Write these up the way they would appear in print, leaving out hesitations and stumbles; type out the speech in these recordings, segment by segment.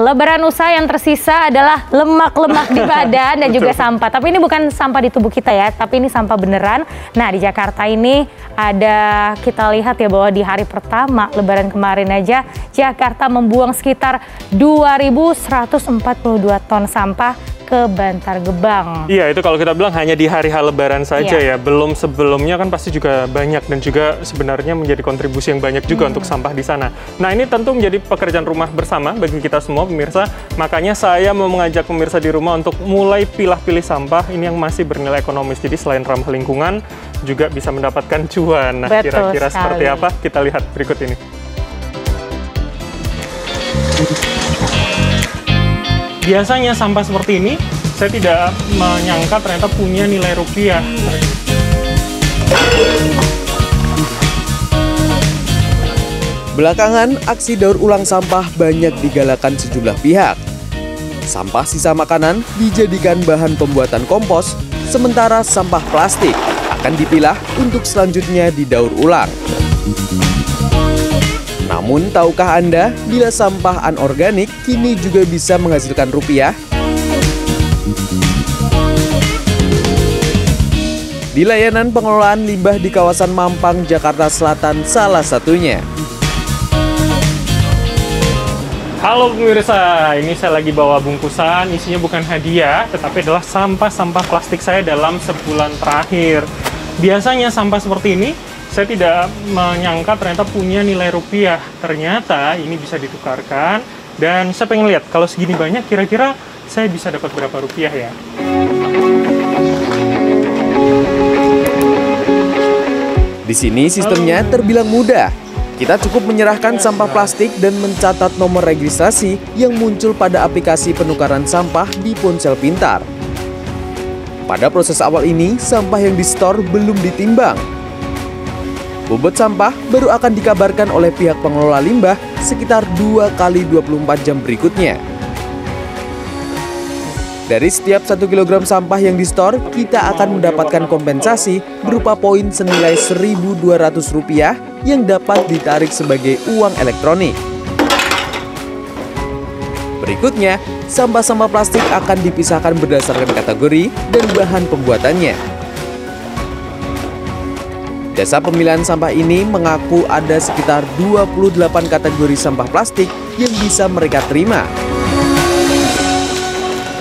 Lebaran usai yang tersisa adalah lemak-lemak di badan dan juga sampah. Tapi ini bukan sampah di tubuh kita ya, tapi ini sampah beneran. Nah, di Jakarta ini ada, kita lihat ya bahwa di hari pertama Lebaran kemarin aja Jakarta membuang sekitar 2.142 ton sampah ke Bantar Gebang. Iya, itu kalau kita bilang hanya di hari Lebaran saja ya. Belum sebelumnya kan pasti juga banyak dan juga sebenarnya menjadi kontribusi yang banyak juga untuk sampah di sana. Nah, ini tentu menjadi pekerjaan rumah bersama bagi kita semua pemirsa. Makanya saya mau mengajak pemirsa di rumah untuk mulai pilah-pilih sampah ini yang masih bernilai ekonomis. Jadi selain ramah lingkungan juga bisa mendapatkan cuan. Nah, kira-kira seperti apa? Kita lihat berikut ini. Biasanya sampah seperti ini, saya tidak menyangka ternyata punya nilai rupiah. Belakangan, aksi daur ulang sampah banyak digalakan sejumlah pihak. Sampah sisa makanan dijadikan bahan pembuatan kompos, sementara sampah plastik akan dipilah untuk selanjutnya didaur ulang. Namun, tahukah Anda bila sampah anorganik kini juga bisa menghasilkan rupiah? Di layanan pengelolaan limbah di kawasan Mampang, Jakarta Selatan salah satunya. Halo pemirsa, ini saya lagi bawa bungkusan, isinya bukan hadiah, tetapi adalah sampah-sampah plastik saya dalam sebulan terakhir. Biasanya sampah seperti ini, saya tidak menyangka ternyata punya nilai rupiah. Ternyata ini bisa ditukarkan, dan saya pengen lihat kalau segini banyak kira-kira saya bisa dapat berapa rupiah ya. Di sini sistemnya terbilang mudah. Kita cukup menyerahkan sampah plastik dan mencatat nomor registrasi yang muncul pada aplikasi penukaran sampah di ponsel pintar. Pada proses awal ini, sampah yang di-store belum ditimbang. Bobot sampah baru akan dikabarkan oleh pihak pengelola limbah sekitar 2 kali 24 jam berikutnya. Dari setiap 1 kg sampah yang di-store, kita akan mendapatkan kompensasi berupa poin senilai Rp1.200 yang dapat ditarik sebagai uang elektronik. Berikutnya, sampah-sampah plastik akan dipisahkan berdasarkan kategori dan bahan pembuatannya. Jasa pemilihan sampah ini mengaku ada sekitar 28 kategori sampah plastik yang bisa mereka terima.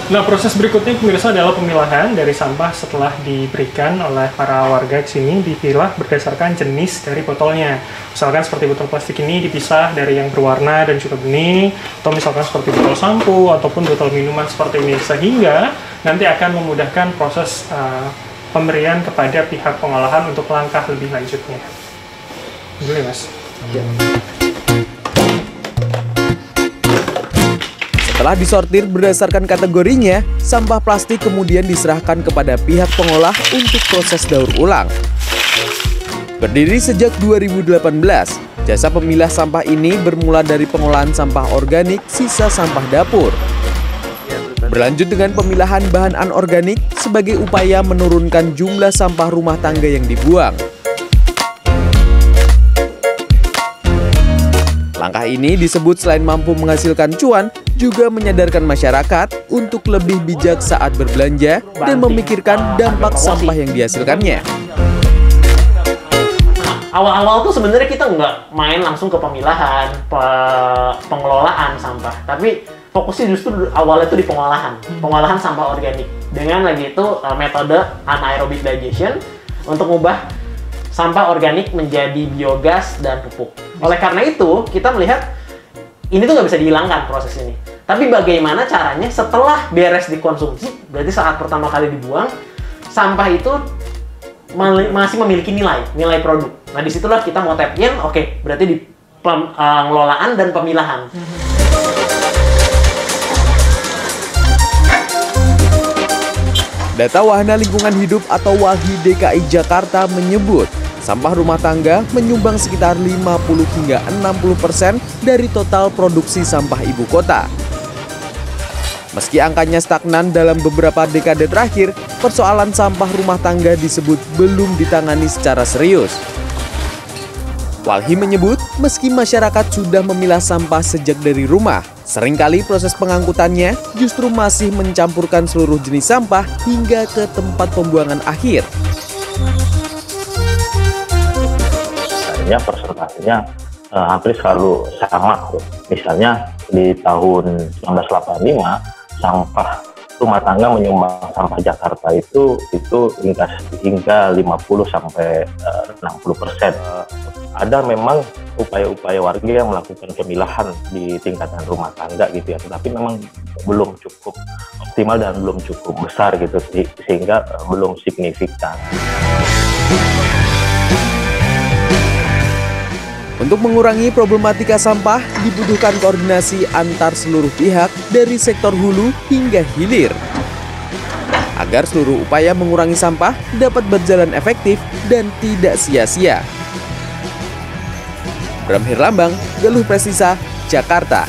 Nah, proses berikutnya pemirsa adalah pemilahan dari sampah setelah diberikan oleh para warga ke sini, dipilah berdasarkan jenis dari botolnya. Misalkan seperti botol plastik ini dipisah dari yang berwarna dan juga bening, atau misalkan seperti botol sampo ataupun botol minuman seperti ini, sehingga nanti akan memudahkan proses pemberian kepada pihak pengolahan untuk langkah lebih lanjutnya. Dulu ya, Mas. Ya. Setelah disortir berdasarkan kategorinya, sampah plastik kemudian diserahkan kepada pihak pengolah untuk proses daur ulang. Berdiri sejak 2018, jasa pemilah sampah ini bermula dari pengolahan sampah organik sisa sampah dapur. Berlanjut dengan pemilahan bahan anorganik sebagai upaya menurunkan jumlah sampah rumah tangga yang dibuang. Langkah ini disebut selain mampu menghasilkan cuan, juga menyadarkan masyarakat untuk lebih bijak saat berbelanja dan memikirkan dampak sampah yang dihasilkannya. Awal-awal tuh sebenarnya kita nggak main langsung ke pemilahan, pengelolaan sampah, tapi fokusnya justru awalnya itu di pengolahan sampah organik. Dengan lagi itu metode anaerobic digestion untuk mengubah sampah organik menjadi biogas dan pupuk. Oleh karena itu, kita melihat ini tuh nggak bisa dihilangkan proses ini. Tapi bagaimana caranya setelah beres dikonsumsi, berarti saat pertama kali dibuang, sampah itu masih memiliki nilai produk. Nah, disitulah kita mau tap in, oke, berarti di pengelolaan dan pemilahan. Data Wahana Lingkungan Hidup atau WALHI DKI Jakarta menyebut, sampah rumah tangga menyumbang sekitar 50 hingga 60% dari total produksi sampah ibu kota. Meski angkanya stagnan dalam beberapa dekade terakhir, persoalan sampah rumah tangga disebut belum ditangani secara serius. Walhi menyebut, meski masyarakat sudah memilah sampah sejak dari rumah, seringkali proses pengangkutannya justru masih mencampurkan seluruh jenis sampah hingga ke tempat pembuangan akhir. Persentasenya hampir selalu sama. Misalnya di tahun 1985 sampah rumah tangga menyumbang sampah Jakarta itu hingga 50 sampai 60%. Ada memang upaya-upaya warga yang melakukan pemilahan di tingkatan rumah tangga gitu ya, tetapi memang belum cukup optimal dan belum cukup besar gitu, sehingga belum signifikan. Untuk mengurangi problematika sampah, dibutuhkan koordinasi antar seluruh pihak dari sektor hulu hingga hilir. Agar seluruh upaya mengurangi sampah dapat berjalan efektif dan tidak sia-sia. Bram Herlambang, Galuh Presisa, Jakarta.